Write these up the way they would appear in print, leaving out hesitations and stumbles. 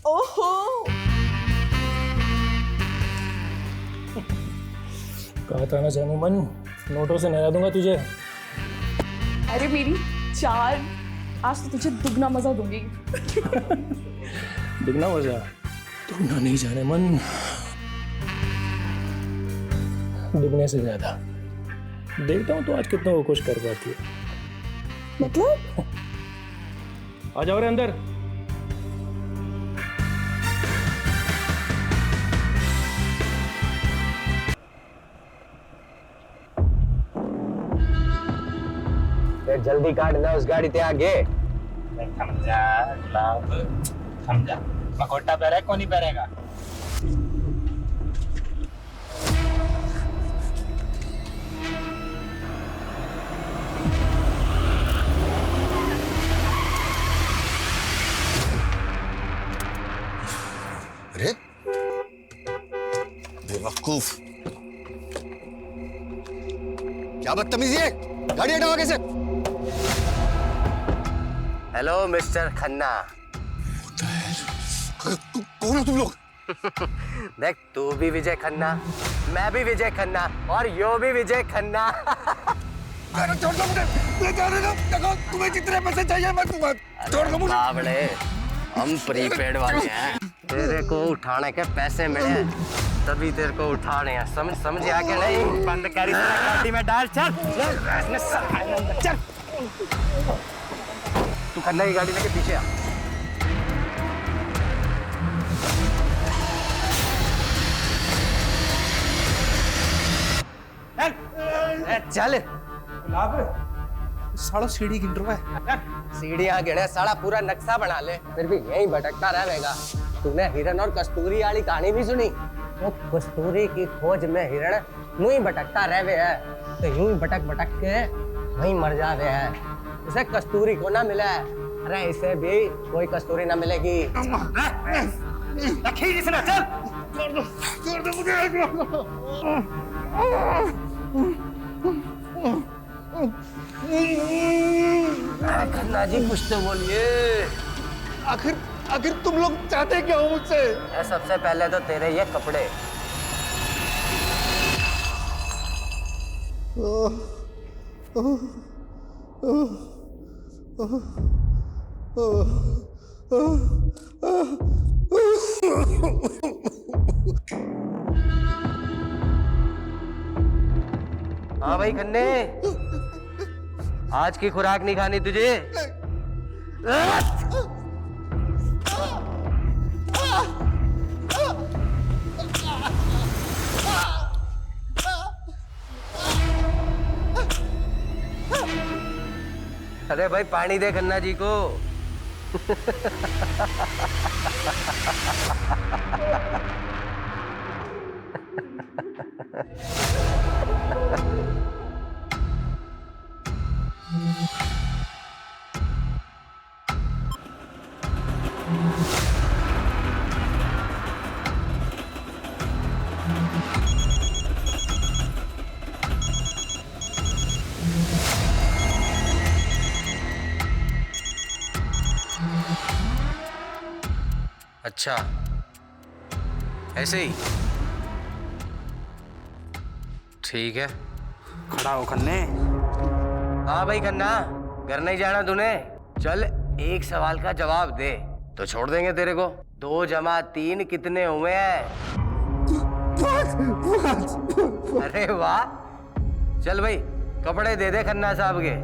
ओहो, कहा था ना जाने मन, नोटों से नहला दूंगा तुझे। अरे मेरी चार, आज तो तुझे दुगना मजा दूंगी। दुगना मजा? दुगना नहीं जाने मन, दुगने से ज्यादा। देखता हूँ तो आज कितना वो खुश कर पाती है। मतलब? आ जाओ रे अंदर। जल्दी काट ना उस गाड़ी ते आगे। समझा गुलाब, समझा। मकोटा पहरे कौन नहीं पहरेगा? अरे बेवकूफ, क्या बदतमीजी है, गाड़ी हटाओ आगे से। Hello mister Khanna. कौन हो तुम लोग? देख, तू भी विजय खन्ना, मैं भी विजय खन्ना और यो भी विजय खन्ना। छोड़ दो मुझे, मैं जाने दो। देखो तुम्हें कितने पैसे चाहिए मैं दूंगा, छोड़ दो मुझे। बावड़े, हम प्रीपेड वाले हैं। तेरे को उठाने के पैसे मिले तभी तेरे को उठा रहे हैं, समझ आ के नहीं? बंद करी गाड़ी में डाल, चल चल, तू खन्ना की गाड़ी लेके पीछे आ। चल। साला सीढ़ी गिन रहा है। सीढ़ियां गिने, साला पूरा नक्शा बना ले, फिर भी यहीं भटकता रहेगा। तूने हिरण और कस्तूरी वाली कहानी नहीं सुनी? वो कस्तूरी की खोज में हिरण यूं ही भटकता रहे है, तो यूं ही भटक भटक के वहीं मर जावे है। इसे कस्तूरी को ना मिला है, अरे इसे भी कोई कस्तूरी ना मिलेगी। छोड़ दो मुझे। खन्ना जी कुछ तो बोलिए। आखिर तुम लोग चाहते क्या हो मुझसे? सबसे पहले तो तेरे ये कपड़े। हाँ भाई खन्ने, आज की खुराक नहीं खानी तुझे? अरे भाई पानी दे खन्ना जी को। अच्छा, ऐसे ही ठीक है। खड़ा हो खन्ने। हाँ भाई खन्ना, घर नहीं जाना तूने? चल एक सवाल का जवाब दे तो छोड़ देंगे तेरे को। 2 जमा 3 कितने हुए हैं? 5। अरे वाह, चल भाई कपड़े दे दे खन्ना साहब के।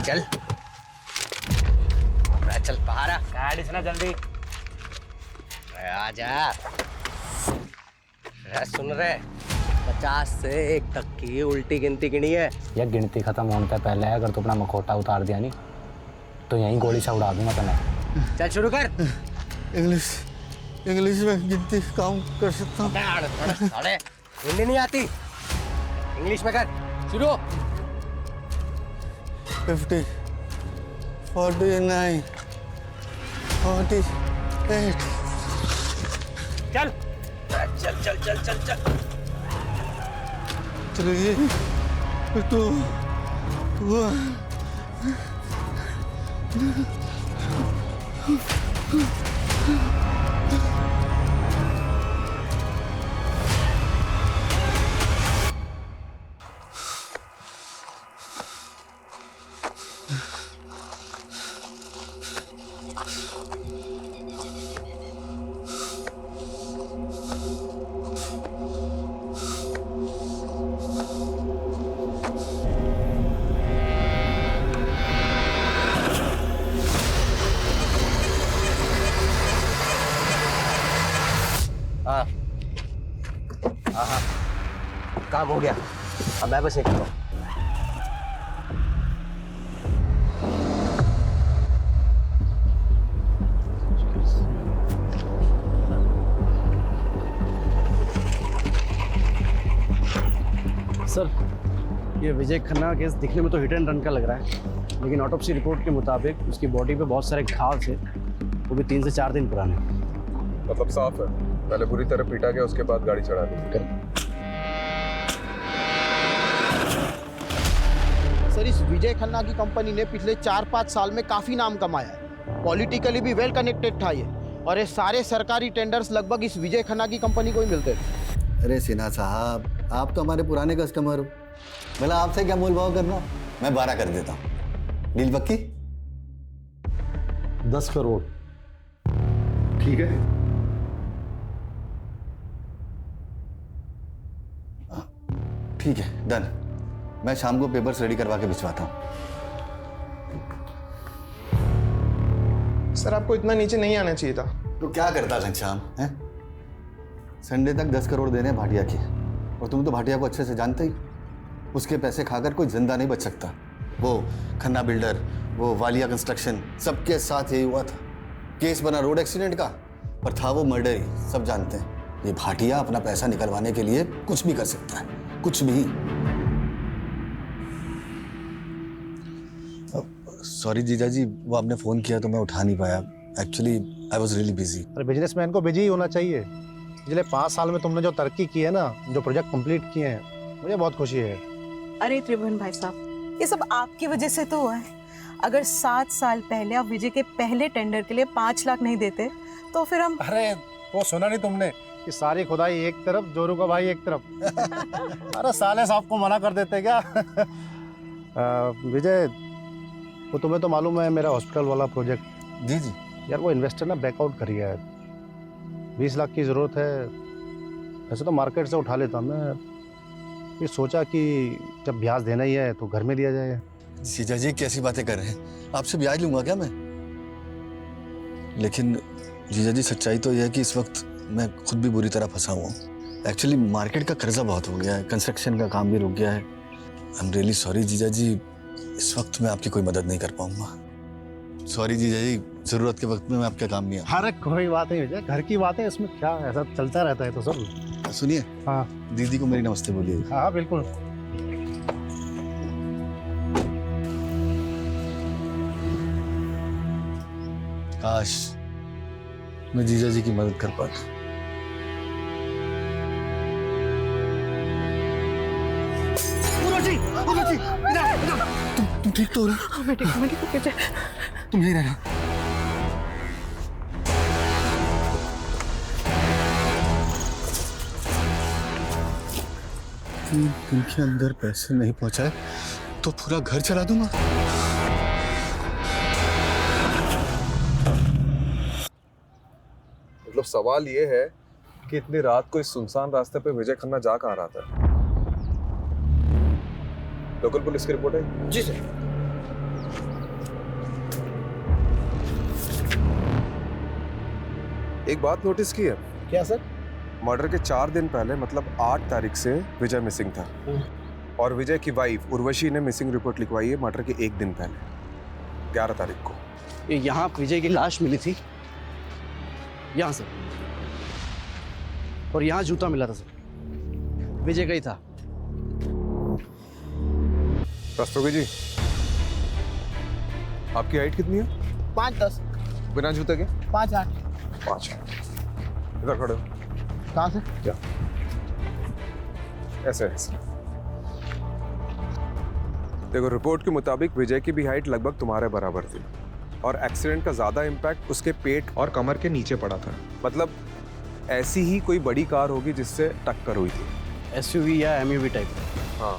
चल चल बाहर आ, गाड़ी से ना जल्दी। आजा। सुन रहे, 50 से 1 तक की उल्टी गिनती गिनी है। यह गिनती खत्म होने से पहले अगर तू अपना मखोटा उतार दिया नहीं तो यहीं गोली से उड़ा दूंगा तुम्हें। चल शुरू कर। इंग्लिश में गिनती काम कर सकता हूँ। अरे हिंदी नहीं आती, इंग्लिश में कर शुरू। 50, 49, 48। चल चल चल चल चल चल। 3, 2, हाँ हाँ हाँ, काम हो गया। अब मैं बस निकलता हूँ। सर, ये विजय खन्ना केस दिखने में तो हिट एंड रन का लग रहा है, लेकिन ऑटोप्सी रिपोर्ट के मुताबिक उसकी बॉडी पे बहुत सारे घाव थे, वो भी 3 से 4 दिन पुराने। मतलब साफ है, पहले बुरी तरह पीटा गया, उसके बाद गाड़ी चढ़ा दी। सर, इस विजय खन्ना की कंपनी ने पिछले 4-5 साल में काफी नाम कमाया है। पॉलिटिकली भी वेल कनेक्टेड था ये, और ये सारे सरकारी टेंडर्स लगभग इस विजय खन्ना की कंपनी को ही मिलते थे। अरे सिन्हा साहब, आप तो हमारे पुराने कस्टमर हो, भला आपसे क्या मोल भाव करना। मैं 12 कर देता हूँ। डील पक्की? 10 करोड़। ठीक है। ठीक है, डन। मैं शाम को पेपर्स रेडी करवा के भिजवाता हूँ। सर, आपको इतना नीचे नहीं आना चाहिए था। तो क्या करता घनश्याम है? संडे तक 10 करोड़ देने भाटिया के, और तुम तो भाटिया को अच्छे से जानते ही। उसके पैसे खाकर कोई जिंदा नहीं बच सकता। वो खन्ना बिल्डर, वो वालिया कंस्ट्रक्शन, सबके साथ यही हुआ था। केस बना रोड एक्सीडेंट का, पर था वो मर्डर ही, सब जानते हैं। ये भाटिया अपना पैसा निकलवाने के लिए कुछ भी कर सकता है, कुछ भी। सॉरी जीजा जी, वो आपने फ़ोन किया तो मैं उठा नहीं पाया। Actually I was really busy. अरे बिजनेसमैन को बिजी ही होना चाहिए। पिछले 5 साल में तुमने जो तरक्की की है ना, जो प्रोजेक्ट कंप्लीट किए हैं, मुझे बहुत खुशी है। अरे त्रिभुवन भाई साहब, ये सब आपकी वजह से तो हुआ है। अगर 7 साल पहले आप विजय के पहले टेंडर के लिए 5 लाख नहीं देते तो फिर हम। अरे वो सुना नहीं तुमने कि सारी खुदाई एक तरफ, जोरू का भाई एक तरफ। अरे साले साहब को मना कर देते क्या? विजय, वो तुम्हें तो मालूम है मेरा हॉस्पिटल वाला प्रोजेक्ट। जी जी। यार वो इन्वेस्टर ना बैकआउट कर गया है। 20 लाख की ज़रूरत है। वैसे तो मार्केट से उठा लेता मैं, ये सोचा कि जब ब्याज देना ही है तो घर में दिया जाए। जीजा जी कैसी बातें कर रहे हैं? आपसे ब्याज लूंगा क्या मैं? लेकिन जीजा जी सच्चाई तो यह है कि इस वक्त मैं खुद भी बुरी तरह फंसा हुआ हूँ। एक्चुअली मार्केट का कर्जा बहुत हो गया है, कंस्ट्रक्शन का काम भी रुक गया है। आई एम रियली सॉरी जीजा जी, इस वक्त मैं आपकी कोई मदद नहीं कर पाऊंगा। सॉरी जीजा जी, जरूरत के वक्त में मैं आपका काम नहीं आया। अरे कोई बात नहीं विजय, घर की बात है, इसमें क्या ऐसा चलता रहता है तो सब। सुनिए, हाँ दीदी को मेरी नमस्ते बोलिए। हाँ बिल्कुल। काश मैं जीजा जी की मदद कर पाता। तुम ठीक तो हो ना? मैं ठीक हूँ, तुम यहीं रहना। दिन के अंदर पैसे नहीं पहुंचाए तो पूरा घर चला दूंगा। मतलब सवाल ये है कि इतनी रात को इस सुनसान रास्ते पे विजय खन्ना जा कहाँ रहा था? लोकल पुलिस की रिपोर्ट है? जी सर। एक बात नोटिस की है? क्या सर? मर्डर के 4 दिन पहले, मतलब 8 तारीख से विजय मिसिंग था, और विजय की वाइफ उर्वशी ने मिसिंग रिपोर्ट लिखवाई है मर्डर के 1 दिन पहले, 11 तारीख को। ये यहाँ विजय की लाश मिली थी, यहाँ सर, और यहाँ जूता मिला था सर, विजय का ही था। रस्तोगी जी, आपकी हाइट कितनी है? 5'10", बिना जूते के? 5'8". 5। इधर खड़े हो। कहाँ से? क्या? ऐसे ऐसे। देखो, रिपोर्ट के मुताबिक विजय की भी हाइट लगभग तुम्हारे बराबर थी और एक्सीडेंट का ज़्यादा इम्पैक्ट उसके पेट और कमर के नीचे पड़ा था। मतलब ऐसी ही कोई बड़ी कार होगी जिससे टक्कर हुई थी। एसयूवी या एमयूवी टाइप। हाँ,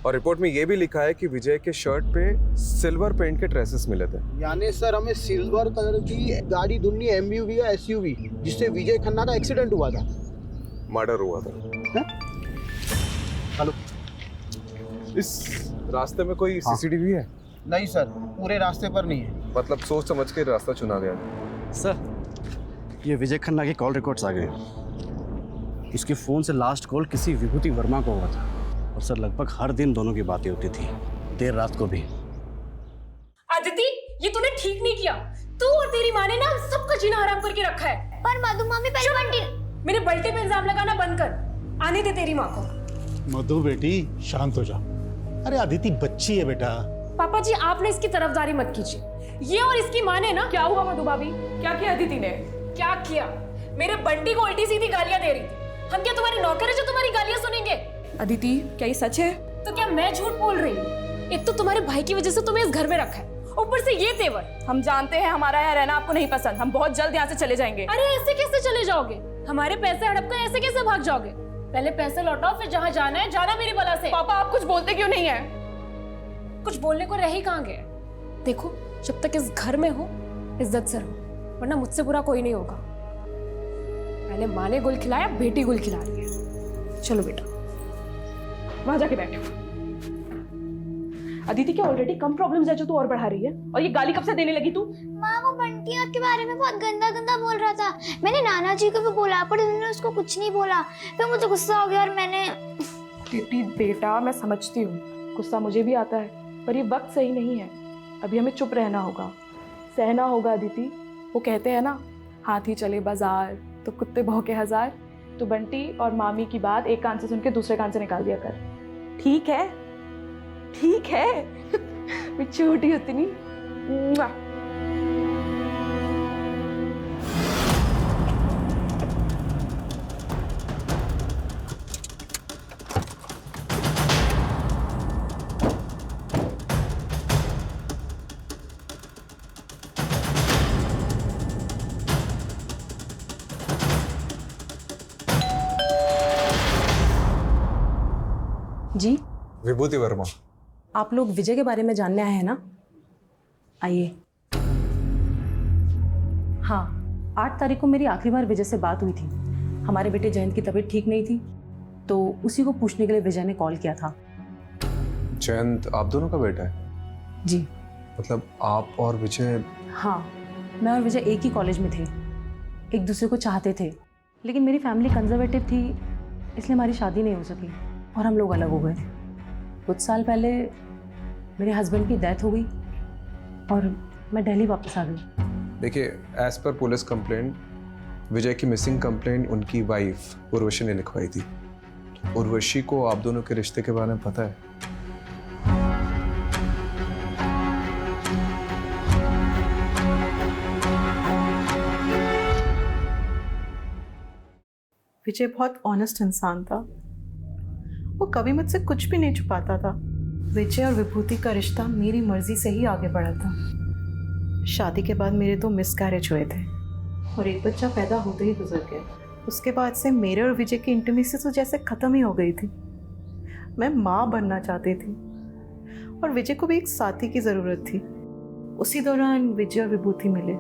और रिपोर्ट में ये भी लिखा है कि विजय के शर्ट पे सिल्वर पेंट के ट्रेसेस मिले थे। यानी सर हमें सिल्वर कलर की गाड़ी ढूंढनी, एमयूवी या एसयूवी, जिससे विजय खन्ना का एक्सीडेंट हुआ था, मर्डर हुआ था। हेलो, इस रास्ते में कोई सीसीटीवी है? नहीं सर, पूरे रास्ते पर नहीं है। मतलब सोच समझ के रास्ता चुना गया। सर, ये विजय खन्ना की कॉल रिकॉर्ड्स आ गए। इसके फ़ोन से लास्ट कॉल किसी विभूति वर्मा को हुआ था और सर लगभग हर दिन दोनों की बातें होती थी, देर रात को भी। अदिति, ये तूने ठीक नहीं किया। तू और तेरी माँ ने ना हम सबका जीना हराम करके रखा है। पर मधु मामी पहले बंटी, मेरे बल्टे पे इल्जाम लगाना बंद कर। आने दे तेरी माँ को। मधु बेटी शांत हो जा। अरे अदिति बच्ची है बेटा। पापा जी, आपने इसकी तरफदारी मत कीजिए। ये और इसकी माँ ने ना, क्या हुआ मधु भाभी? क्या किया अदिति ने? क्या किया? मेरे बंटी को उल्टी सीधी गालियां दे रही थी। हम क्या तुम्हारे नौकर है जो तुम्हारी गालियां सुनेंगे? अदिति, क्या ये सच है? तो क्या मैं झूठ बोल रही हूँ? एक तो तुम्हारे भाई की वजह से तुम्हें इस घर में रखा है, ऊपर से ये तेवर। हम जानते हैं हमारा यहाँ रहना आपको नहीं पसंद। हम बहुत जल्द यहाँ से चले जाएंगे। अरे ऐसे कैसे चले जाओगे? हमारे पैसे हड़प कर ऐसे कैसे भाग जाओगे? पहले पैसे लौटाओ, फिर जहाँ जाना है जाना मेरी बला से। पापा, आप कुछ बोलते क्यों नहीं है? कुछ बोलने को रह ही कहाँ गए? देखो, जब तक इस घर में हो इज्जत से रहो, वरना मुझसे बुरा कोई नहीं होगा। पहले माँ ने गुल खिलाया, बेटी गुल खिला रही है। चलो बेटा, वहां जाके बैठो। अदिति, क्या ऑलरेडी कम प्रॉब्लम्स है जो तू और बढ़ा रही है? और ये गाली कब से देने लगी तू? माँ, वो बंटी आपके बारे में बहुत गंदा गंदा बोल रहा था। मैंने नाना जी को भी बोला, पर उन्होंने उसको कुछ नहीं बोला। फिर मुझे गुस्सा हो गया और मैंने। बेटा, मैं समझती हूँ, गुस्सा मुझे भी आता है, पर ये वक्त सही नहीं है। अभी हमें चुप रहना होगा, सहना होगा। अदिति, वो कहते हैं ना, हाथी चले बाजार तो कुत्ते भौंके हजार। तो बंटी और मामी की बात एक कान से सुन के दूसरे कान से निकाल दिया कर। ठीक है? ठीक है। मैं छोटी होती नहीं। जी, विभूति वर्मा। आप लोग विजय के बारे में जानने आए हैं ना? आइए। हाँ, 8 तारीख को मेरी आखिरी बार विजय से बात हुई थी। हमारे बेटे जयंत की तबीयत ठीक नहीं थी, तो उसी को पूछने के लिए विजय ने कॉल किया था। जयंत आप दोनों का बेटा है? जी। मतलब आप और विजय? हाँ, मैं और विजय एक ही कॉलेज में थे, एक दूसरे को चाहते थे, लेकिन मेरी फैमिली कंजर्वेटिव थी, इसलिए हमारी शादी नहीं हो सकी और हम लोग अलग हो गए। कुछ साल पहले मेरे हस्बैंड की डेथ हो गई और मैं दिल्ली वापस आ गई। देखिए, एज पर पुलिस कंप्लेंट, विजय की मिसिंग कंप्लेंट उनकी वाइफ उर्वशी ने लिखवाई थी। उर्वशी को आप दोनों के रिश्ते के बारे में पता है? विजय बहुत ऑनेस्ट इंसान था। वो कभी मुझसे कुछ भी नहीं छुपाता था। विजय और विभूति का रिश्ता मेरी मर्जी से ही आगे बढ़ा था। शादी के बाद मेरे 2 मिसकैरेज हुए थे और एक बच्चा पैदा होते ही गुजर गया। उसके बाद से मेरे और विजय की इंटीमेसी तो जैसे ख़त्म ही हो गई थी। मैं माँ बनना चाहती थी और विजय को भी एक साथी की ज़रूरत थी। उसी दौरान विजय और विभूति मिले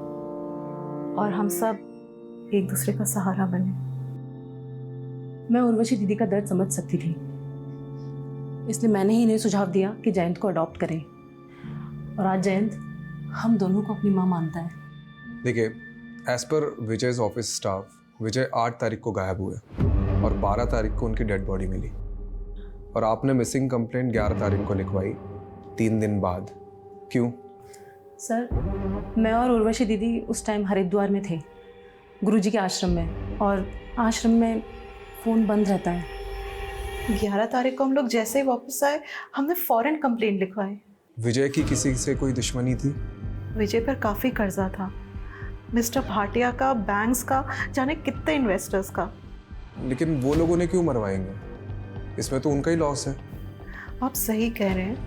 और हम सब एक दूसरे का सहारा बने। मैं उर्वशी दीदी का दर्द समझ सकती थी, इसलिए मैंने ही इन्हें सुझाव दिया कि जयंत को अडॉप्ट करें और आज जयंत हम दोनों को अपनी माँ मानता है। देखिए, as per Vijay's office staff, विजय 8 तारीख को गायब हुए और 12 तारीख को उनकी डेड बॉडी मिली और आपने मिसिंग कंप्लेंट 11 तारीख को लिखवाई, 3 दिन बाद। क्यों? सर, मैं और उर्वशी दीदी उस टाइम हरिद्वार में थे, गुरुजी के आश्रम में, और आश्रम में फ़ोन बंद रहता है। 11 तारीख को हम लोग जैसे ही वापस आए, हमने फ़ौरन कंप्लेंट लिखवाई। विजय की किसी से कोई दुश्मनी थी? विजय पर काफ़ी कर्जा था, मिस्टर भाटिया का, बैंक्स का, जाने कितने इन्वेस्टर्स का। लेकिन वो लोग उन्हें क्यों मरवाएंगे? इसमें तो उनका ही लॉस है। आप सही कह रहे हैं,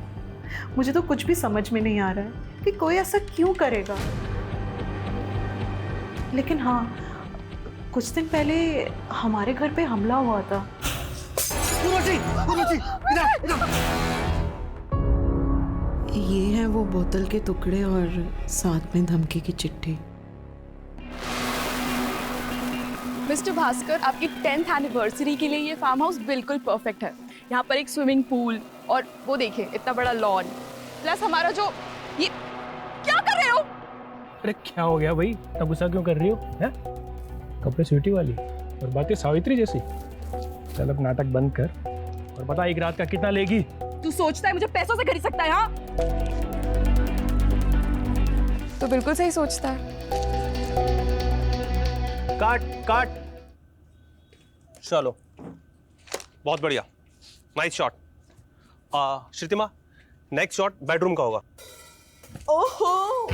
मुझे तो कुछ भी समझ में नहीं आ रहा है कि कोई ऐसा क्यों करेगा। लेकिन हाँ, कुछ दिन पहले हमारे घर पे हमला हुआ था। ये है वो बोतल के टुकड़े और साथ में धमकी की चिट्ठी। मिस्टर भास्कर, आपकी 10th एनिवर्सरी के लिए ये फार्म हाउस बिल्कुल परफेक्ट है। यहाँ पर एक स्विमिंग पूल और वो देखिए इतना बड़ा लॉन, प्लस हमारा जो ये क्या कर रहे हो? अरे क्या हो गया भाई, इतना गुस्सा क्यों कर रही हो? हैं? कपड़े स्वीटी वाली और बातें सावित्री जैसी। चल अब नाटक बंद कर और बता एक रात का कितना लेगी? तू सोचता है मुझे पैसों से खरीद सकता है? हाँ तो बिल्कुल सही सोचता है। काट काट। चलो बहुत बढ़िया, nice shot. Shrutima, next shot bedroom का होगा। ओहो,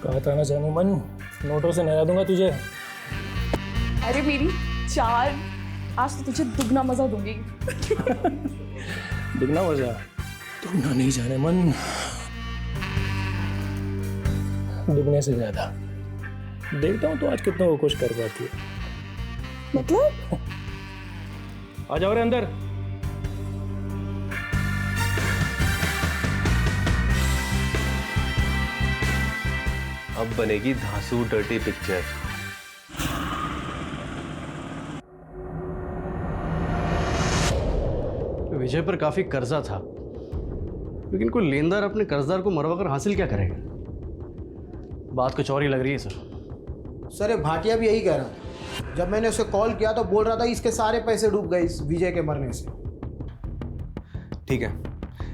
कहा था ना जाने मन, नोटों से नया दूंगा तुझे। अरे मेरी चार, आज तो तुझे दुगना मजा दूंगी। दुगना मजा? दुगना नहीं जाने मन, दुगने से ज्यादा। देखता हूँ तो आज कितना वो खुश कर पाती है। मतलब? आ जाओ रे अंदर। अब बनेगी धांसू डर्टी पिक्चर। विजय पर काफी कर्जा था, लेकिन कोई लेनदार अपने कर्जदार को मरवा कर हासिल क्या करेगा? बात कुछ और ही लग रही है सर। ये भाटिया भी यही कह रहा था। जब मैंने उसे कॉल किया तो बोल रहा था इसके सारे पैसे डूब गए इस विजय के मरने से। ठीक है,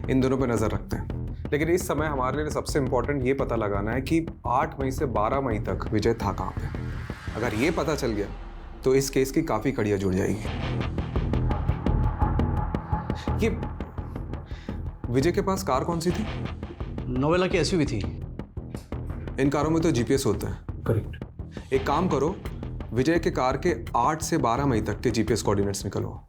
इन दोनों पे नजर रखते हैं, लेकिन इस समय हमारे लिए सबसे इंपॉर्टेंट ये पता लगाना है कि 8 मई से 12 मई तक विजय था कहाँ पे। अगर ये पता चल गया तो इस केस की काफी कड़ियां जुड़ जाएगी। ये विजय के पास कार कौन सी थी? नोवेला की एसयूवी थी। इन कारों में तो जीपीएस होता है। करेक्ट। एक काम करो, विजय के कार के 8 से 12 मई तक के जीपीएस कोऑर्डिनेट्स निकलवाओ।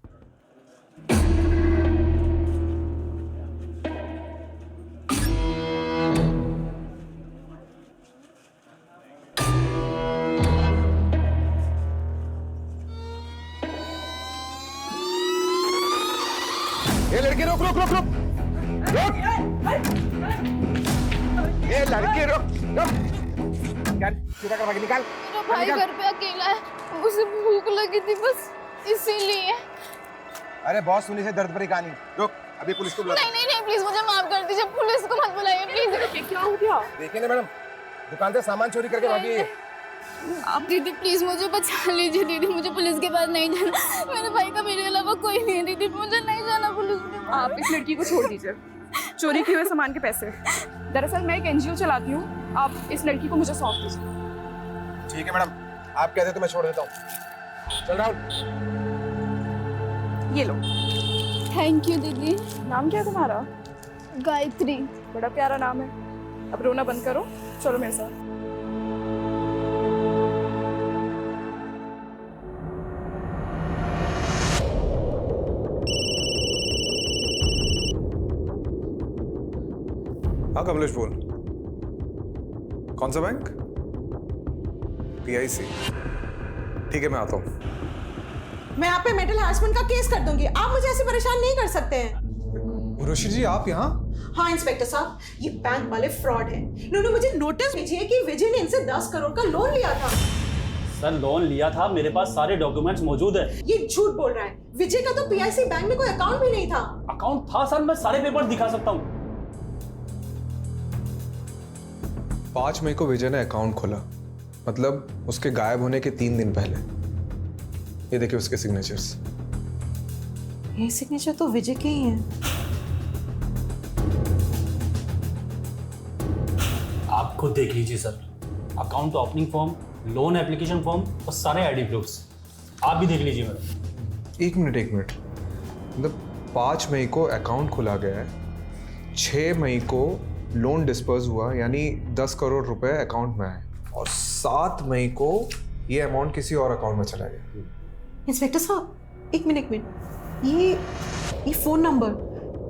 ये लड़की रुक रुक रुक रुक रुक। ये लड़की रुक रुक। निकाल, सीधा कर भागी, निकाल। मेरा भाई घर पे अकेला है, उसे भूख लगी थी बस इसीलिए। अरे बहुत सुनी से दर्द भरी कहानी। रुक, अभी पुलिस को बुला। नहीं नहीं नहीं, प्लीज मुझे माफ कर दीजिए, पुलिस को मत बुलाइए प्लीज। क्या हो गया? देखिए ना मैडम, दुकान से सामान चोरी करके भागी है। आप दीदी प्लीज मुझे बचा लीजिए दीदी, मुझे पुलिस के पास नहीं जाना। मेरे भाई का मेरे अलावा कोई नहीं है दीदी, मुझे नहीं जाना पुलिस के पास। आप इस लड़की को छोड़ दीजिए, चोरी किए हुए सामान के पैसे। दरअसल मैं एक एनजीओ चलाती हूँ, आप इस लड़की को मुझे सौंप दीजिए। ठीक है मैडम, आप कहते तो मैं छोड़ देता हूँ। चल राहुल। ये लो। थैंक यू दीदी। नाम क्या है तुम्हारा? गायत्री। बड़ा प्यारा नाम है। अब रोना बंद करो, चलो मेरे साथ। हाँ कमलेश बोल। कौन सा बैंक? PIC। ठीक है मैं आता हूँ। मैं आप पे मेंटल हैरेसमेंट का केस कर दूंगी। आप मुझे ऐसे परेशान नहीं कर सकते हैं। उर्वशी जी आप यहाँ? हाँ इंस्पेक्टर साहब, ये बैंक वाले फ्रॉड हैं। इन्होंने मुझे नोटिस भेजी है कि विजय ने इनसे 10 करोड़ का लोन लिया था। सर लोन लिया था, मेरे पास सारे डॉक्यूमेंट्स मौजूद है। ये झूठ बोल रहा है। विजय का तो PIC बैंक में कोई अकाउंट भी नहीं था। अकाउंट था सर, मैं सारे पेपर दिखा सकता हूँ। 5 मई को विजय ने अकाउंट खोला, मतलब उसके गायब होने के 3 दिन पहले। ये देखिए उसके सिग्नेचर्स। ये सिग्नेचर तो विजय के ही हैं। आप खुद देख लीजिए sir, account opening form, loan application form और सारे आईडी प्रूफ्स आप भी देख लीजिए मैडम। एक मिनट, मतलब 5 मई को अकाउंट खोला गया है, 6 मई को लोन डिस्पर्स हुआ, यानी 10 करोड़ रुपए अकाउंट में आए, और 7 मई को ये अमाउंट किसी और अकाउंट में चला गया। इंस्पेक्टर साहब एक मिनट ये फ़ोन नंबर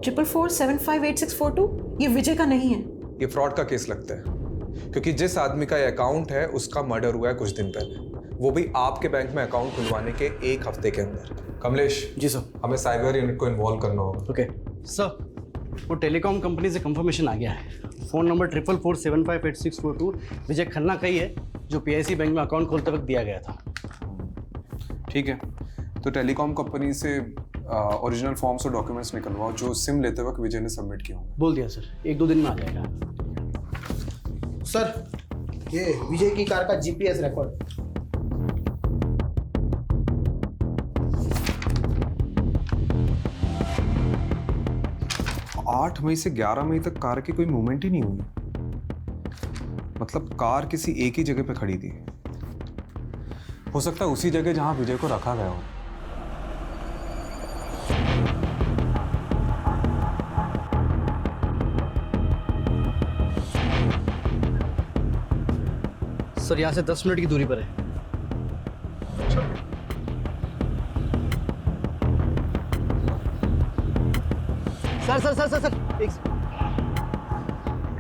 4447584642 ये विजय का नहीं है। ये फ्रॉड का केस लगता है, क्योंकि जिस आदमी का ये अकाउंट है उसका मर्डर हुआ है कुछ दिन पहले, वो भी आपके बैंक में अकाउंट खुलवाने के 1 हफ्ते के अंदर। कमलेश जी सर। हमें साइबर यूनिट को इन्वॉल्व करना होगा। ओके सर, वो टेलीकॉम कंपनी से कंफर्मेशन आ गया है। फ़ोन नंबर 4447584642 विजय खन्ना का ही है, जो पीआईसी बैंक में अकाउंट खोलते वक्त दिया गया था। ठीक है, तो टेलीकॉम कंपनी से ओरिजिनल फॉर्म्स और डॉक्यूमेंट्स निकलवाओ जो सिम लेते वक्त विजय ने सबमिट किया होंगे। बोल दिया सर, 1-2 दिन में आ जाएगा। सर, ये विजय की कार का जीपीएस रिकॉर्ड। आठ मई से 11 मई तक कार की कोई मूवमेंट ही नहीं हुई। मतलब कार किसी एक ही जगह पे खड़ी थी। हो सकता है उसी जगह जहां विजय को रखा गया हो। सर यहाँ से 10 मिनट की दूरी पर है। सर एक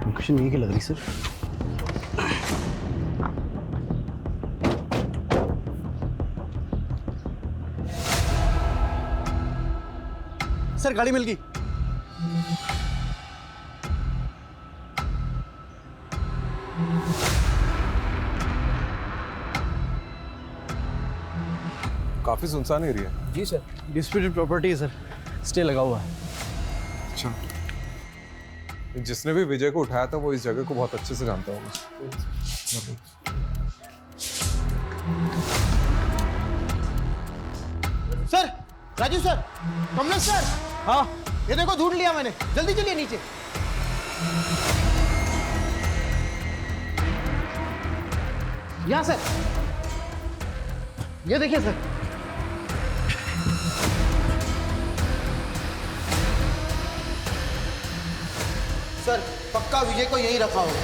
लोकेशन यही की लग रही सर। सर गाड़ी मिल गई। काफी सुनसान एरिया है। जी सर, डिस्प्यूटेड प्रॉपर्टी है सर, स्टे लगा हुआ है। अच्छा, जिसने भी विजय को उठाया था वो इस जगह को बहुत अच्छे से जानता होगा। Sir, Raju sir, Kamlesh sir. हाँ, ये देखो ढूंढ लिया मैंने, जल्दी चलिए नीचे। यहाँ सर, ये देखिए सर। सर, पक्का विजय को यहीं रखा होगा।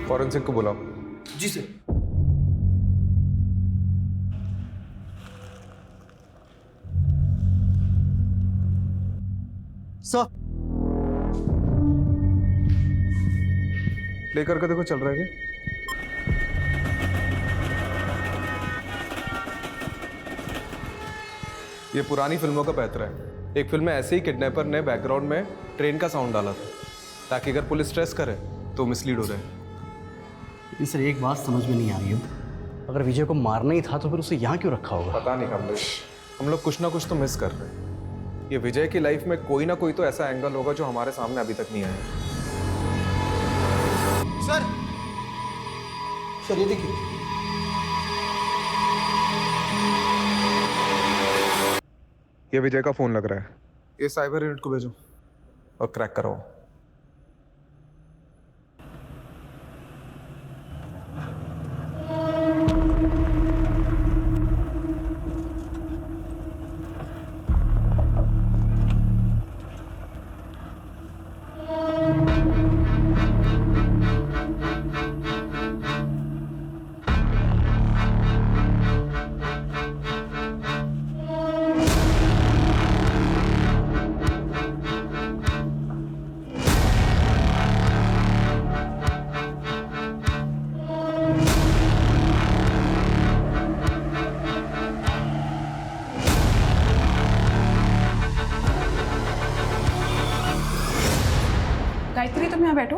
फॉरेंसिक को बुलाओ। जी सर। सर प्ले करके देखो चल रहा है क्या? ये पुरानी फिल्मों का पैतरा है। एक फिल्म में ऐसे ही किडनैपर ने बैकग्राउंड में ट्रेन का साउंड डाला था ताकि अगर पुलिस स्ट्रेस करे तो मिसलीड हो जाए। लेकिन सर एक बात समझ में नहीं आ रही है, अगर विजय को मारना ही था तो फिर उसे यहाँ क्यों रखा होगा? पता नहीं कमलेश, हम लोग कुछ ना कुछ तो मिस कर रहे हैं। ये विजय की लाइफ में कोई ना कोई तो ऐसा एंगल होगा जो हमारे सामने अभी तक नहीं आया। सर ये देखिए, ये विजय का फोन लग रहा है। ये साइबर यूनिट को भेजो और क्रैक कराओ। गायत्री तुम यहाँ बैठो।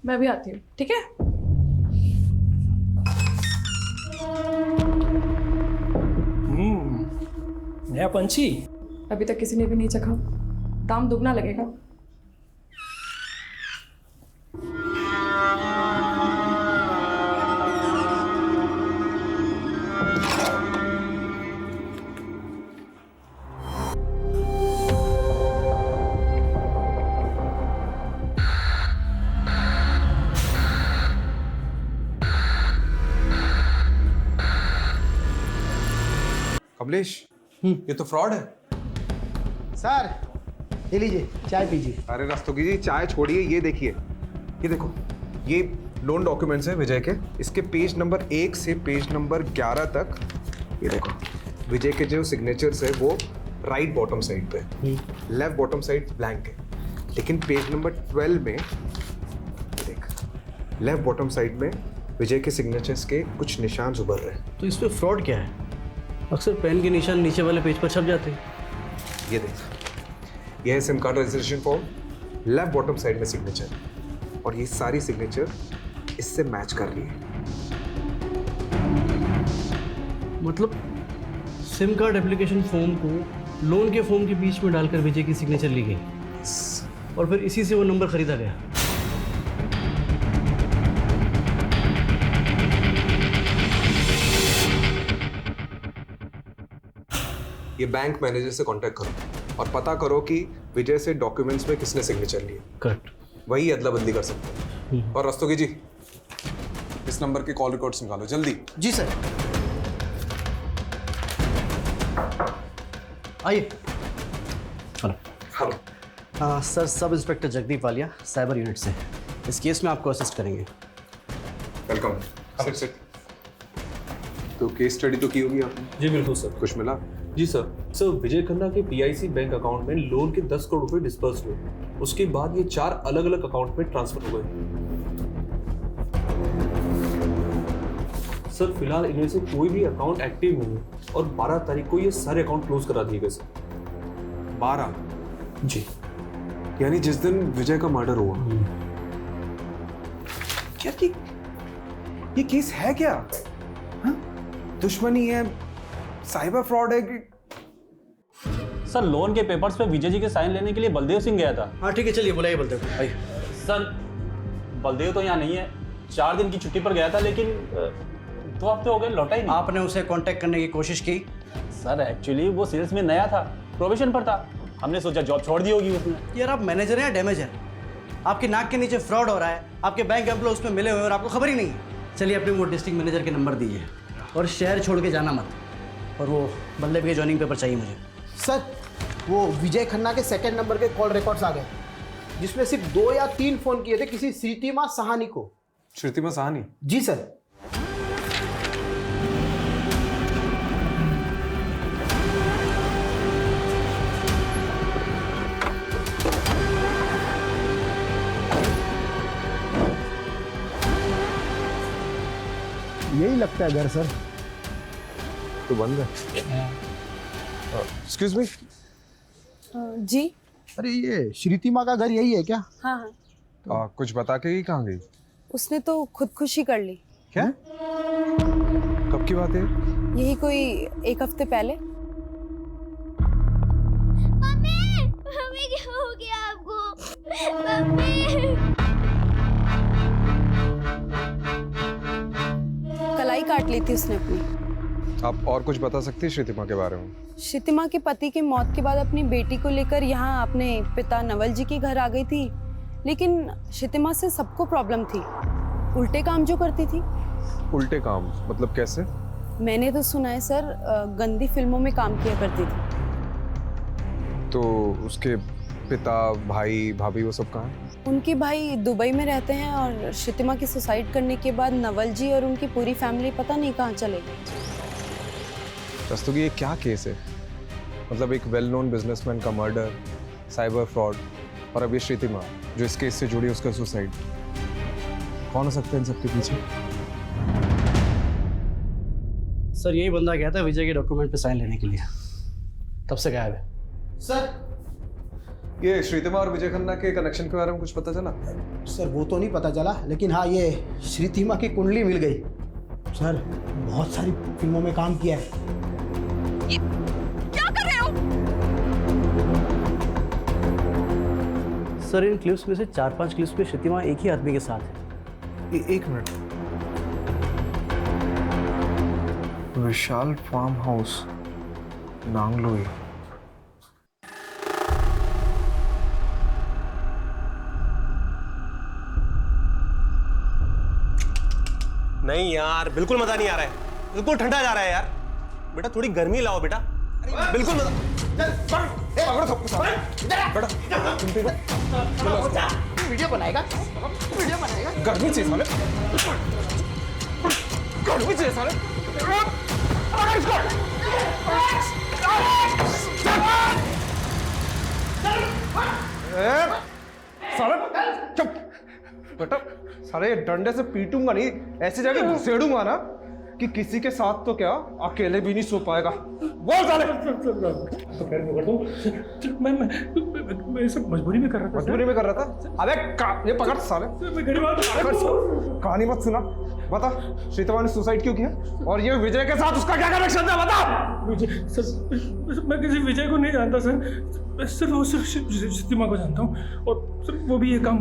मैं भी आती हूँ, ठीक है? नया पंछी अभी तक किसी ने भी नहीं चखा, दाम दुगना लगेगा। कमलेश, ये तो फ्रॉड है। सर ये लीजिए चाय पीजिए। अरे रस्तोगी जी चाय छोड़िए, ये देखिए, ये देखो, ये लोन डॉक्यूमेंट्स है विजय के। इसके पेज नंबर 1 से पेज नंबर 11 तक ये देखो, विजय के जो सिग्नेचर्स है वो राइट बॉटम साइड पे, लेफ्ट बॉटम साइड ब्लैंक है। लेकिन पेज नंबर 12 में देख, लेफ्ट बॉटम साइड में विजय के सिग्नेचर्स के कुछ निशान उभर रहे हैं। तो इसमें फ्रॉड क्या है? अक्सर पेन के निशान नीचे वाले पेज पर छप जाते हैं। ये देख, ये है SIM card registration form, left bottom side में सिग्नेचर, और ये सारी सिग्नेचर इससे मैच कर रही है। मतलब सिम कार्ड एप्लीकेशन फॉर्म को लोन के फॉर्म के बीच में डालकर विजय की सिग्नेचर ली गई और फिर इसी से वो नंबर खरीदा गया। ये बैंक मैनेजर से कांटेक्ट करो और पता करो कि विजय से डॉक्यूमेंट्स में किसने सिग्नेचर लिए। करेक्ट। वही अदला बदली कर सकते हैं। और रस्तोगी जी, इस नंबर के कॉल रिकॉर्ड्स निकालो जल्दी। जी सर। आइए। Hello. Sir, sub inspector Jagdeep Walia, cyber unit से। इस केस में आपको असिस्ट करेंगे। वेलकम। Sit sit. तो केस स्टडी तो की होगी आपने? जी बिल्कुल सर। कुछ मिला? जी सर विजय खन्ना के PIC बैंक अकाउंट में लोन के 10 करोड़ रुपए डिस्पर्स हुए। उसके बाद ये 4 अलग अलग अकाउंट में ट्रांसफर हो गए। सर फिलहाल इनमें से कोई भी अकाउंट एक्टिव नहीं है और 12 तारीख को ये सारे अकाउंट क्लोज करा दिए गए सर। 12? जी। यानी जिस दिन विजय का मर्डर हुआ। क्या ये केस है क्या? हाँ? दुश्मनी है, साइबर फ्रॉड है कि? सर लोन के पेपर्स पे विजय जी के साइन लेने के लिए बलदेव सिंह गया था। हाँ ठीक है, चलिए बुलाइए बलदेव को। आइए। सर बलदेव तो यहाँ नहीं है, 4 दिन की छुट्टी पर गया था, लेकिन 2 हफ्ते हो गए लौटा ही नहीं। आपने उसे कांटेक्ट करने की कोशिश की? सर एक्चुअली वो सेल्स में नया था, प्रोबेशन पर था, हमने सोचा जॉब छोड़ दी होगी उसने। यार आप मैनेजर हैं या डैमेजर? आपके नाक के नीचे फ्रॉड हो रहा है, आपके बैंक एम्प्लॉय उसमें मिले हुए और आपको खबर ही नहीं है। चलिए अपने वो डिस्ट्रिक्ट मैनेजर के नंबर दीजिए और शहर छोड़ के जाना मत। और वो बल्लेब के ज्वाइनिंग पेपर चाहिए मुझे। सर वो विजय खन्ना के सेकंड नंबर के कॉल रिकॉर्ड्स आ गए, जिसमें सिर्फ 2 या 3 फोन किए थे किसी श्रीतिमा सहानी को। श्रुतिमा सहानी? जी सर। यही लगता है घर सर। तो बंद है। Excuse me. जी। अरे ये श्रीतिमा का घर यही है क्या? हाँ हाँ। कुछ बता के ही कहाँ गई? उसने तो खुदकुशी कर ली। क्या? कब की बात है? यही कोई 1 हफ्ते पहले। मम्मी, मम्मी क्या हो गया आपको? मम्मी। कलाई काट ली थी उसने अपनी। आप और कुछ बता सकती है श्रुतिमा के बारे में? श्रुतिमा के पति की मौत के बाद अपनी बेटी को लेकर यहाँ अपने पिता नवल जी के घर आ गई थी, लेकिन श्रुतिमा से सबको प्रॉब्लम थी। उल्टे काम जो करती थी। उल्टे काम मतलब कैसे? मैंने तो सुना है सर, गंदी फिल्मों में काम किया करती थी। तो उसके पिता, भाई, भाभी वो सब कहाँ हैं? उनके भाई दुबई में रहते हैं और श्रुतिमा की सुसाइड करने के बाद नवल जी और उनकी पूरी फैमिली पता नहीं कहाँ चले गए। रस्तोगी ये क्या केस है? मतलब एक वेल नोन बिजनेसमैन का मर्डर, साइबर फ्रॉड, और अब ये श्रुतिमा जो इस केस से जुड़ी उसका सुसाइड। कौन हो सकता है इन सबके पीछे? सर यही बंदा गया था विजय के डॉक्यूमेंट पे साइन लेने के लिए, तब से गायब है। सर ये श्रुतिमा और विजय खन्ना के कनेक्शन के बारे में कुछ पता चला? सर वो तो नहीं पता चला, लेकिन हाँ ये श्रुतिमा की कुंडली मिल गई। सर बहुत सारी फिल्मों में काम किया है। ये क्या कर रहे हो? सर इन क्लिप्स में से 4-5 क्लिप्स में श्रुतिमा एक ही आदमी के साथ है। एक मिनट। विशाल फार्म हाउस, नांगलोई। नहीं यार बिल्कुल मजा नहीं आ रहा है, बिल्कुल ठंडा जा रहा है यार। बेटा थोड़ी गर्मी लाओ बेटा। बिल्कुल पकड़ो सबको बेटा वीडियो बनाएगा वीडियो बनाएगा गर्मी चाहिए साले गर्मी चाहिए साले साले चुप बेटा साले डंडे से पीटूंगा नहीं ऐसे जाके घुसेड़ूंगा ना कि किसी के साथ तो क्या अकेले भी नहीं सो पाएगा। बोल साले। मैं सब मजबूरी में कर रहा था। मजबूरी में कर रहा था? अबे ये पकड़ साले। कहानी मत सुना। बता श्रीतमा ने सुसाइड क्यों किया और ये विजय के साथ उसका क्या कनेक्शन था? बता। मैं किसी विजय को नहीं जानता सर, मैं सिर्फ श्रीतिमा को जानता हूँ और सर वो भी ये काम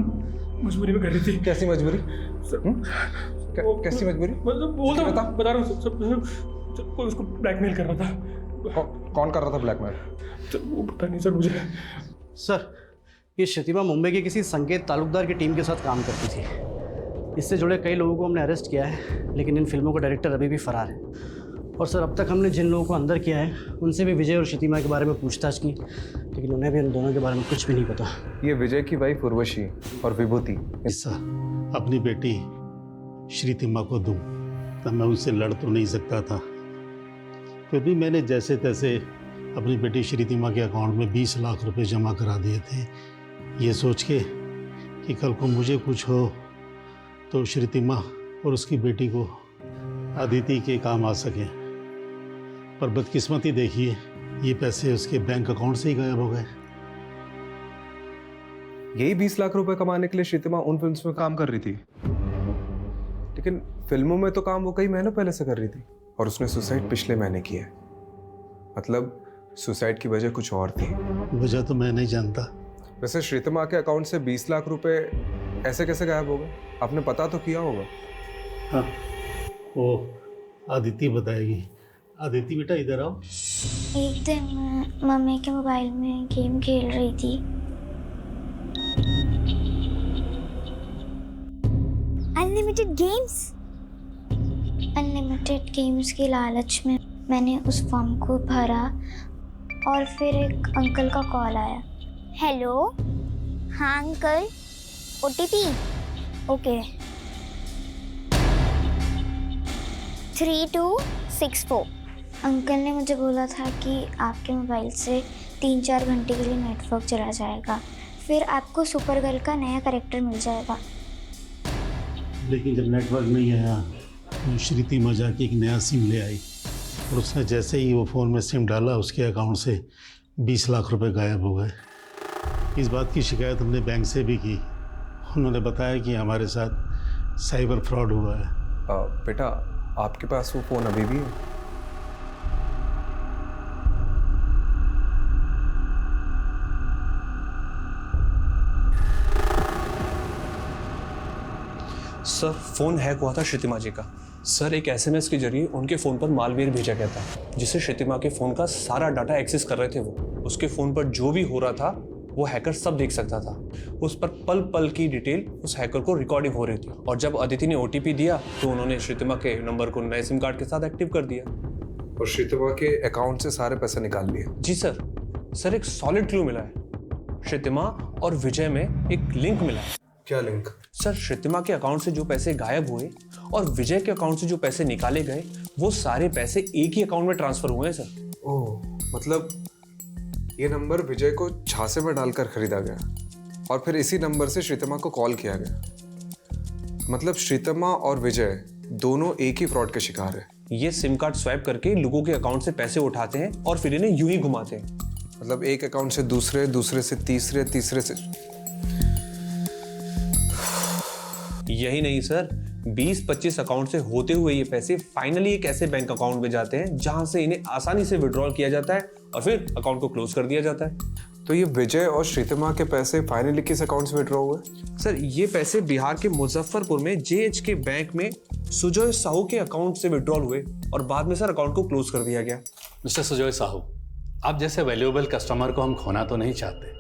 मजबूरी में कर रही थी। कैसी मजबूरी? कैसी मजबूरी? बता रहा हूँ सर, कोई उसको ब्लैकमेल कर रहा था। कौन कर रहा था ब्लैकमेल? वो पता नहीं सर मुझे। सर ये श्रीतिमा मुंबई के किसी संकेत तालुकदार की टीम के साथ काम करती थी। इससे जुड़े कई लोगों को हमने अरेस्ट किया है, लेकिन इन फिल्मों के डायरेक्टर अभी भी फरार है। और सर अब तक हमने जिन लोगों को अंदर किया है उनसे भी विजय और श्रीतिमा के बारे में पूछताछ की, लेकिन उन्हें भी उन दोनों के बारे में कुछ भी नहीं पता। ये विजय की वाइफ उर्वशी और विभूति अपनी बेटी श्रीतिमा को दूं तब मैं उनसे लड़ तो नहीं सकता था, फिर भी मैंने जैसे तैसे अपनी बेटी श्रीतिमा के अकाउंट में 20 लाख रुपए जमा करा दिए थे, ये सोच के कि कल को मुझे कुछ हो तो श्रीतिमा और उसकी बेटी को अदिति के काम आ सके। पर बदकिस्मती देखिए, ये पैसे उसके बैंक अकाउंट से ही गायब हो गए। यही 20 लाख रुपए कमाने के लिए श्रीतिमा उन फिल्म्स में काम कर रही थी, लेकिन फिल्मों में तो काम वो कई महीनों पहले से कर रही थी और उसने सुसाइड पिछले महीने किया है। मतलब सुसाइड की वजह कुछ और थी। वजह तो मैं नहीं जानता। वैसे श्रीतिमा के अकाउंट से 20 लाख रुपए ऐसे कैसे गायब हो गए? आपने पता तो किया होगा। हाँ वो आदिति बताएगी। आदिति बेटा इधर आओ। एक दिन मैं मम्मी के मोबाइल में गेम खेल रही थी। अनलिमिटेड गेम्स के लालच में मैंने उस फॉर्म को भरा और फिर एक अंकल का कॉल आया। हेलो, हाँ अंकल, OTP ओके 3264। अंकल ने मुझे बोला था कि आपके मोबाइल से 3-4 घंटे के लिए नेटवर्क चला जाएगा, फिर आपको सुपर गर्ल का नया कैरेक्टर मिल जाएगा। लेकिन जब नेटवर्क नहीं आया तो श्रीतिमा जाके एक नया सिम ले आई और उसने जैसे ही वो फ़ोन में सिम डाला उसके अकाउंट से 20 लाख रुपए गायब हो गए। इस बात की शिकायत हमने बैंक से भी की। उन्होंने बताया कि हमारे साथ साइबर फ्रॉड हुआ है। बेटा आपके पास वो फ़ोन अभी भी है? सर फोन हैक हुआ था श्रीतिमा जी का। सर एक SMS के जरिए उनके फ़ोन पर मालवेयर भेजा गया था, जिससे श्रीतिमा के फ़ोन का सारा डाटा एक्सेस कर रहे थे वो। उसके फ़ोन पर जो भी हो रहा था वो हैकर सब देख सकता था। उस पर पल पल की डिटेल उस हैकर को रिकॉर्डिंग हो रही थी। और जब अदिति ने OTP दिया तो उन्होंने श्रीतिमा के नंबर को नए सिम कार्ड के साथ एक्टिव कर दिया और श्रीतिमा के अकाउंट से सारे पैसे निकाल लिए। जी सर। सर एक सॉलिड क्लू मिला है। श्रीतिमा और विजय में एक लिंक मिला है। क्या लिंक? सर श्रीतिमा के अकाउंट से जो पैसे गायब हुए और विजय के अकाउंट से जो पैसे निकाले गए वो सारे पैसे एक ही अकाउंट में ट्रांसफर हुए हैं सर। ओह, मतलब ये नंबर विजय को झांसे में डालकर खरीदा गया और फिर इसी नंबर से श्रीतिमा को कॉल किया गया। मतलब श्रीतिमा और विजय दोनों एक ही फ्रॉड के शिकार हैं। ये सिम कार्ड स्वैप करके लोगों के अकाउंट से पैसे उठाते हैं और फिर इन्हें यूं ही घुमाते हैं। मतलब एक अकाउंट से दूसरे, दूसरे से तीसरे, तीसरे से। यही नहीं सर, 20-25 अकाउंट से होते हुए ये पैसे फाइनली एक ऐसे बैंक अकाउंट में जाते हैं जहां से इन्हें आसानी से विड्रॉल किया जाता है और फिर अकाउंट को क्लोज कर दिया जाता है। तो ये विजय और श्रीतिमा के पैसे फाइनली किस अकाउंट से विड्रॉ हुए? सर ये पैसे बिहार के मुजफ्फरपुर में JH के बैंक में सुजय साहू के अकाउंट से विड्रॉल हुए और बाद में सर अकाउंट को क्लोज कर दिया गया। मिस्टर सुजय साहू, आप जैसे वैल्यूएबल कस्टमर को हम खोना तो नहीं चाहते।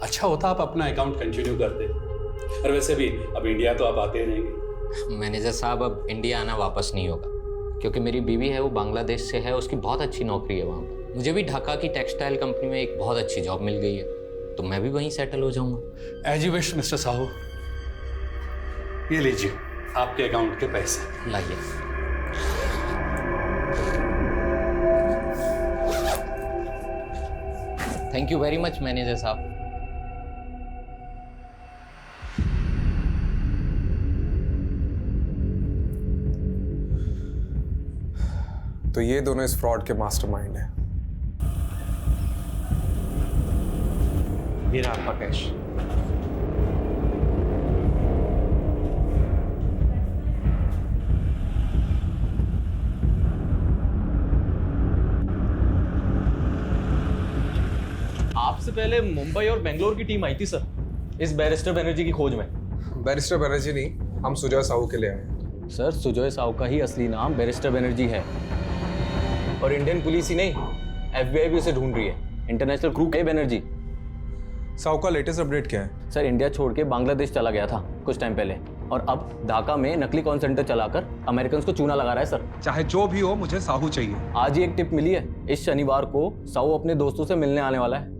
अच्छा होता आप अपना अकाउंट कंटिन्यू करते। और वैसे भी अब इंडिया तो आप आते रहेंगे। मैनेजर साहब, अब इंडिया आना वापस नहीं होगा क्योंकि मेरी बीवी है वो बांग्लादेश से है, उसकी बहुत अच्छी नौकरी है वहाँ पर। मुझे भी ढाका की टेक्सटाइल कंपनी में एक बहुत अच्छी जॉब मिल गई है, तो मैं भी वहीं सेटल हो जाऊंगा। As you wish mister Sahu. ये लीजिए आपके अकाउंट के पैसे। लाइए। Thank you very much manager साहब। तो ये दोनों इस फ्रॉड के मास्टरमाइंड हैं। ये रहा आपका कैश। आपसे पहले मुंबई और बेंगलोर की टीम आई थी सर, इस बैरिस्टर बनर्जी की खोज में। बैरिस्टर बनर्जी नहीं, हम सुजय साहू के लिए आए हैं। सर सुजय साहू का ही असली नाम बैरिस्टर बनर्जी है, और इंडियन पुलिस ही नहीं, FBI भी उसे ढूंढ रही है। इंटरनेशनल क्रू है बनर्जी। साहू का लेटेस्ट अपडेट क्या है? सर इंडिया छोड़ के बांग्लादेश चला गया था कुछ टाइम पहले, और अब ढाका में नकली कॉल सेंटर चलाकर अमेरिकन को चूना लगा रहा है सर। चाहे जो भी हो, मुझे साहू चाहिए। आज ही एक टिप मिली है, इस शनिवार को साहू अपने दोस्तों से मिलने आने वाला है।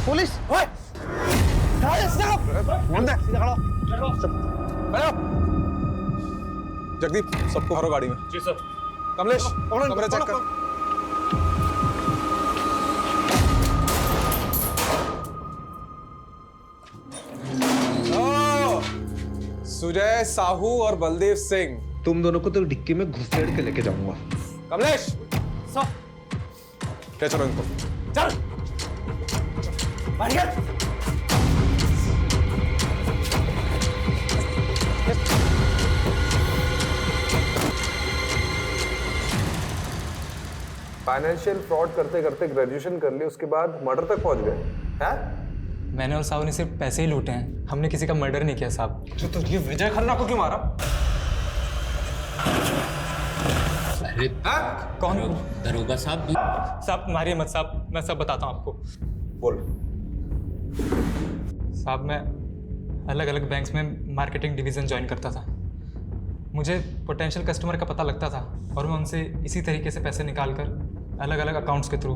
पुलिस! ओए! जगदीप, सबको भरो गाड़ी में। जी सर। कमलेश, कमरे चेक कर। सुजय साहू और बलदेव सिंह, तुम दोनों को तो डिक्की में घुसेड़ के लेके जाऊंगा। कमलेश, ले चलो इनको। चल। बढ़िया। फाइनेंशियल फ्रॉड करते करते ग्रेजुएशन कर ली, उसके बाद मर्डर तक पहुंच गए हैं? मैंने और साहू ने सिर्फ पैसे ही लूटे हैं, हमने किसी का मर्डर नहीं किया साहब। तो ये विजय खन्ना को क्यों मारा? कौन? दरोगा साहब। साहब मारिए मत साहब, मैं सब बताता हूँ आपको। बोल। साहब मैं अलग अलग बैंक्स में मार्केटिंग डिवीज़न ज्वाइन करता था। मुझे पोटेंशियल कस्टमर का पता लगता था और मैं उनसे इसी तरीके से पैसे निकाल कर अलग अलग अकाउंट्स के थ्रू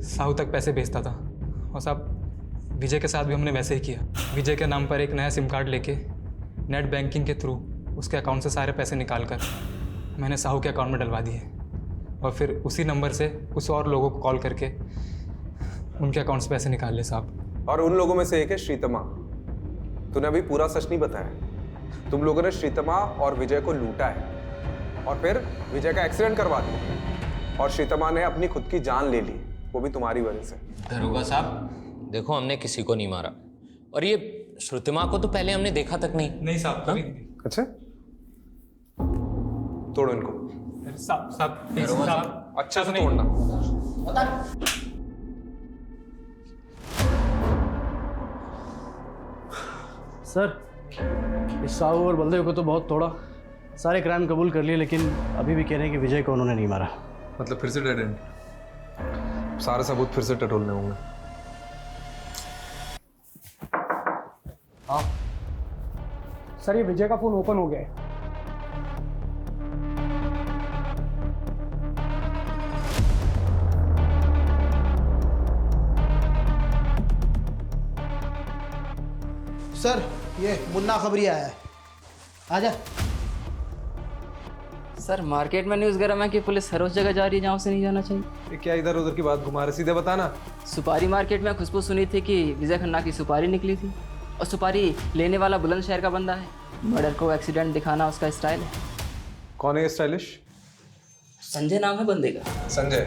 साहू तक पैसे भेजता था। और साहब विजय के साथ भी हमने वैसे ही किया। विजय के नाम पर एक नया सिम कार्ड लेके नेट बैंकिंग के थ्रू उसके अकाउंट से सारे पैसे निकाल कर मैंने साहू के अकाउंट में डलवा दिए, और फिर उसी नंबर से कुछ और लोगों को कॉल करके उनके अकाउंट से पैसे निकाल ले साहब। और उन लोगों में से एक है श्रीतमा। तूने अभी पूरा सच नहीं बताया। तुम लोगों ने श्रीतमा और विजय को लूटा है और फिर विजय का एक्सीडेंट करवा दिया, और श्रीतमा ने अपनी खुद की जान ले ली, वो भी तुम्हारी वजह से। दरोगा साहब देखो, हमने किसी को नहीं मारा, और ये श्रुतिमा को तो पहले हमने देखा तक नहीं। नहीं साहब, कभी नहीं। अच्छा, तोड़ो इनको। साहब दरोगा साहब अच्छा से तोड़ना। सर इस साहू और बलदेव को तो बहुत तोड़ा, सारे क्राइम कबूल कर लिए, लेकिन अभी भी कह रहे हैं कि विजय को उन्होंने नहीं मारा। मतलब फिर से डेड एंड? सारे सबूत फिर से टटोलने होंगे। हाँ सर, ये विजय का फोन ओपन हो गया है। सर ये मुन्ना खबरी आया है, आजा। सर मार्केट में न्यूज़ गरम है कि पुलिस हर उस जगह जा रही है जहाँ उसे नहीं जाना चाहिए। ये क्या इधर उधर की बात घुमा रहे, सीधे बताना। सुपारी मार्केट में खुशबू सुनी थी कि विजय खन्ना की सुपारी निकली थी, और सुपारी लेने वाला बुलंदशहर का बंदा है। मर्डर को एक्सीडेंट दिखाना उसका स्टाइल है। कौन है ये स्टाइलिश? संजय नाम है बंदे का। संजय,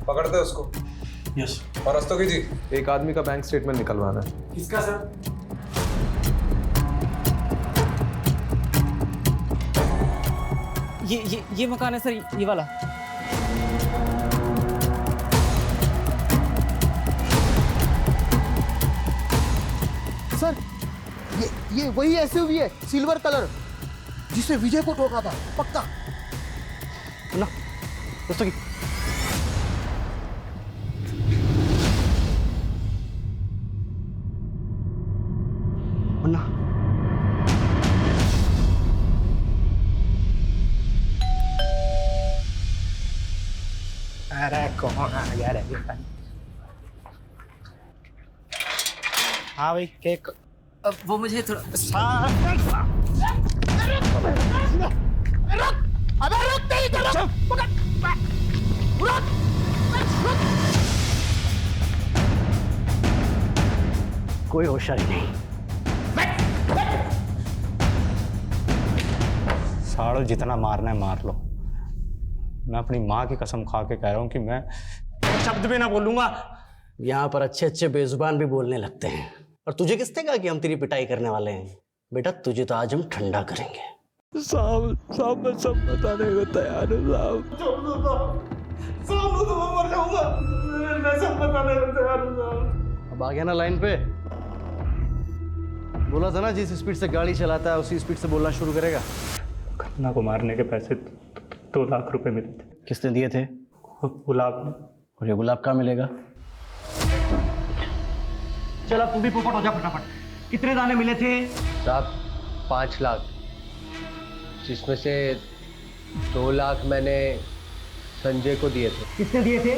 पकड़ते उसको। यस। और रस्तोगी जी, एक आदमी का बैंक स्टेटमेंट निकलवाना है। किसका सर? ये मकान है सर, ये वाला। सर ये वही एसयूवी है, सिल्वर कलर, जिसे विजय को ठोका था, पक्का। ना दोस्तों की मुन्ना, अरे कौन आ गया रे? हाँ भाई, केक। वो मुझे थोड़ा अबे रुक नहीं तो कोई होशियारी नहीं। साड़ो, जितना मारना है मार लो। मैं अपनी माँ की कसम खा के कह रहा हूँ कि मैं शब्द भी ना बोलूंगा। यहाँ पर अच्छे अच्छे बेजुबान भी बोलने लगते हैं। और तुझे किसने कहा कि हम तेरी पिटाई करने वाले हैं? बेटा तुझे तो आज हम ठंडा करेंगे। साहब मैं सब बताने को तैयार हूँ साहब मर जाऊंगा, मैं सब बताने को तैयार हूँ। अब आ गया ना लाइन पे? बोला था ना जिस स्पीड से गाड़ी चलाता है उसी स्पीड से बोलना शुरू करेगा। खन्ना को मारने के पैसे 2 लाख रुपए मिले थे। किसने दिए थे? गुलाब ने। और ये गुलाब कहाँ मिलेगा? चल अब तू भी पोपट हो जा फटाफट। कितने दाने मिले थे? साहब 5 लाख, जिसमें से 2 लाख मैंने संजय को दिए थे। किसने दिए थे?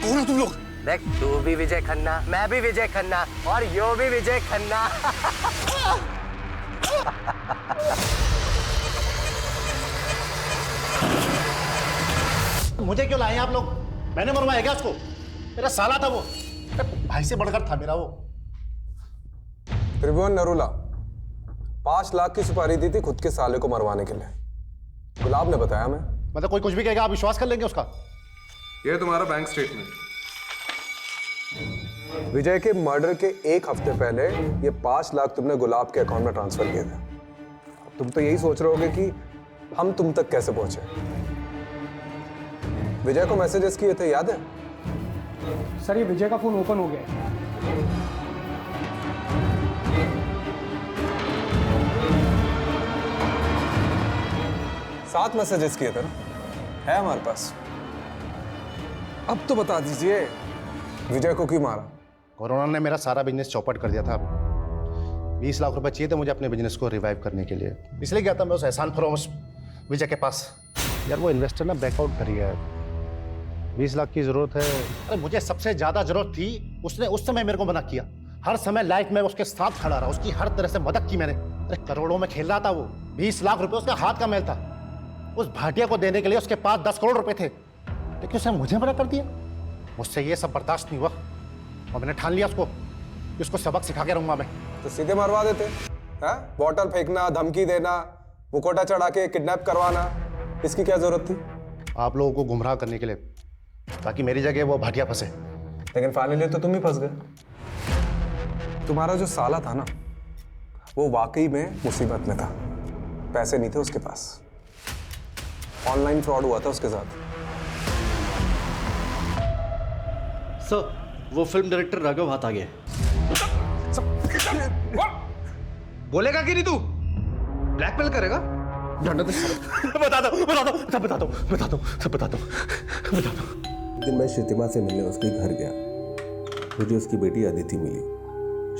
कौन हो तुम लोग? देख, तू भी विजय खन्ना, मैं भी विजय खन्ना, और यो भी विजय खन्ना। मुझे क्यों लाए आप लोग? मैंने मरवाया क्या उसको? मेरा साला था वो, भाई से बढ़कर था मेरा वो। त्रिभुवन नरूला 5 लाख की सुपारी दी थी खुद के साले को मरवाने के लिए। गुलाब ने बताया हमें। मतलब कोई कुछ भी कहेगा आप विश्वास कर लेंगे उसका? ये तुम्हारा बैंक स्टेटमेंट। विजय के मर्डर के 1 हफ्ते पहले ये 5 लाख तुमने गुलाब के अकाउंट में ट्रांसफर किए थे। तुम तो यही सोच रहे होगे कि हम तुम तक कैसे पहुंचे। विजय को मैसेजेस किए थे, याद है? सर ये विजय का फोन ओपन हो गया है। 7 मैसेजेस किए थे ना, है हमारे पास। अब तो बता दीजिए विजय को क्यों मारा? कोरोना ने मेरा सारा बिजनेस चौपट कर दिया था। 20 लाख रुपए चाहिए थे मुझे अपने बिजनेस को रिवाइव करने के लिए, इसलिए गया था मैं उस एहसान फरोश विजय के पास। यार वो इन्वेस्टर ना बैकआउट कर गया है। 20 लाख की जरूरत है। अरे मुझे सबसे ज्यादा जरूरत थी, उसने उस समय मेरे को मना किया। हर समय लाइफ में उसके साथ खड़ा रहा, उसकी हर तरह से मदद की मैंने। अरे करोड़ों में खेल रहा था वो। 20 लाख रुपए उसका हाथ का मैल था। उस भाटिया को देने के लिए उसके पास 10 करोड़ रुपए थे, लेकिन उसने मुझे मना कर दिया। मुझसे ये सब बर्दाश्त नहीं हुआ और मैंने ठान लिया उसको कि उसको सबक सिखा के रहूंगा मैं। तो सीधे मरवा देते हैं? बॉटल फेंकना, धमकी देना, मुकोटा चढ़ा के किडनैप करवाना, इसकी क्या जरूरत थी? आप लोगों को गुमराह करने के लिए, ताकि मेरी जगह वो भाटिया फंसे। लेकिन फाइनली तो तुम ही फंस गए। तुम्हारा जो साला था ना, वो वाकई में मुसीबत में था। पैसे नहीं थे उसके पास, ऑनलाइन फ्रॉड हुआ था उसके साथ। सर वो फिल्म डायरेक्टर राघव हाथ आ गया। बोलेगा कि नहीं तू? ब्लैकमेल करेगा? बता दो बता दो सब बता दो बता दो सब बता दो बता दो। एक दिन मैं श्रीतिमा से मिलने उसके घर गया। मुझे उसकी बेटी अदिति मिली।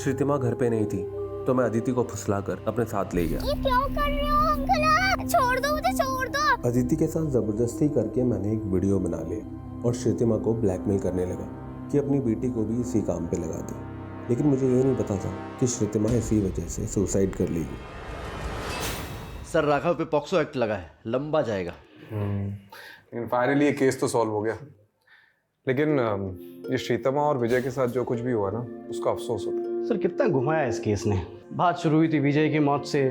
श्रीतिमा घर पे नहीं थी तो मैं अदिति को फुसलाकर अपने साथ ले गया। ये क्यों कर रहे हो अंकल? छोड़ दो मुझे, छोड़ दो। अदिति के साथ जबरदस्ती करके मैंने एक वीडियो बना लिया और श्रीतिमा को ब्लैकमेल करने लगा कि अपनी बेटी को भी इसी काम पे लगा दे। लेकिन मुझे ये नहीं पता था कि श्रुतिमा इसी वजह से सुसाइड कर लेगी। सर राघव पे पॉक्सो एक्ट लगा है, लंबा जाएगा। लेकिन फाइनली ये केस तो सॉल्व हो गया। लेकिन ये श्रीतमा और विजय के साथ जो कुछ भी हुआ ना, उसका अफसोस होता है। सर कितना घुमाया इस केस ने। बात शुरू हुई थी विजय की मौत से,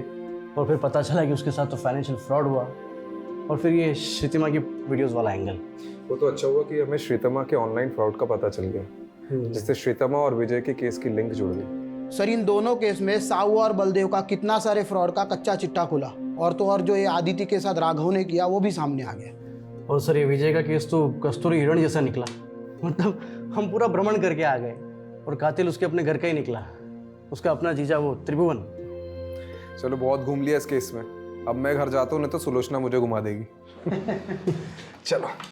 और फिर पता चला कि उसके साथ तो फाइनेंशियल फ्रॉड हुआ, और फिर ये श्रीतिमा की वीडियोस वाला एंगल। वो तो अच्छा हुआ कि हमें श्रीतमा के ऑनलाइन फ्रॉड का पता चल गया, जिससे श्रीतमा और विजय के केस की लिंक जुड़ गई। सर इन दोनों केस में साहू और बलदेव का कितना सारे फ्रॉड का कच्चा चिट्टा खुला, और तो और जो ये आदित्य के साथ राघव ने किया वो भी सामने आ गया। और सर ये विजय का केस तो कस्तूरी हिरण जैसा निकला। मतलब हम पूरा भ्रमण करके आ गए, और कातिल उसके अपने घर का ही निकला, उसका अपना जीजा वो त्रिभुवन। चलो बहुत घूम लिया इस केस में, अब मैं घर जाता हूँ, नहीं तो सुलोचना मुझे घुमा देगी। चलो।